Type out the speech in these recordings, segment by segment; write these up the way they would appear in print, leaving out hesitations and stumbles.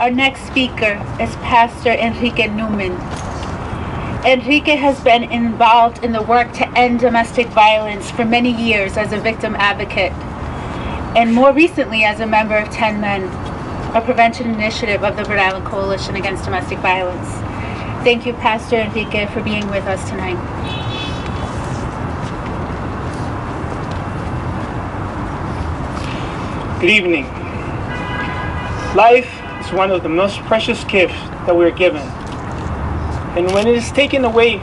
Our next speaker is Pastor Andre Newman. Enrique has been involved in the work to end domestic violence for many years as a victim advocate, and more recently as a member of 10 Men, a prevention initiative of the Rhode Island Coalition Against Domestic Violence. Thank you, Pastor Enrique, for being with us tonight. Good evening. Life is one of the most precious gifts that we're given. And when it is taken away,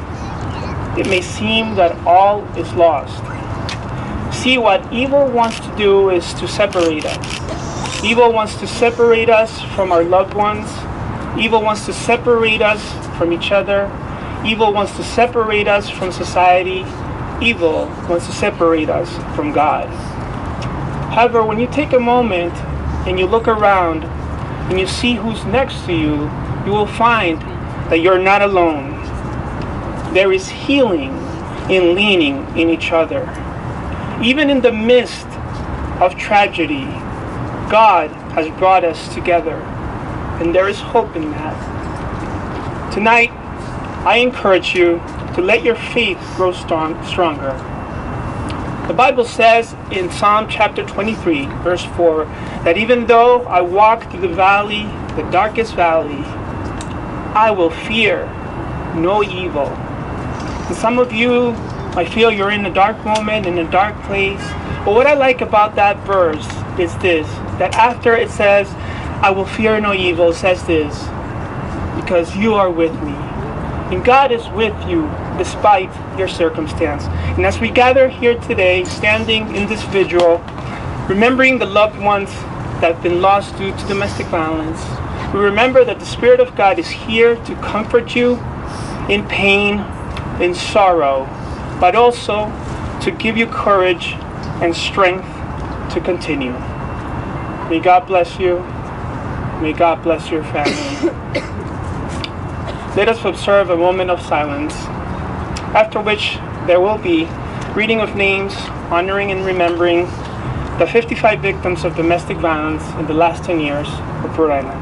it may seem that all is lost. See, what evil wants to do is to separate us. Evil wants to separate us from our loved ones. Evil wants to separate us from each other. Evil wants to separate us from society. Evil wants to separate us from God. However, when you take a moment and you look around and you see who's next to you, you will find that you're not alone. There is healing in leaning in each other. Even in the midst of tragedy, God has brought us together, and there is hope in that. Tonight, I encourage you to let your faith grow stronger. The Bible says in Psalm chapter 23, verse 4, that even though I walk through the valley, the darkest valley, I will fear no evil. And some of you might feel you're in a dark moment, in a dark place. But what I like about that verse is this, that after it says, I will fear no evil, it says this, because you are with me. And God is with you despite your circumstance. And as we gather here today, standing in this vigil, remembering the loved ones that have been lost due to domestic violence, we remember that the Spirit of God is here to comfort you in pain, in sorrow, but also to give you courage and strength to continue. May God bless you. May God bless your family. Let us observe a moment of silence, after which there will be reading of names, honoring and remembering the 55 victims of domestic violence in the last 10 years of Rhode Island.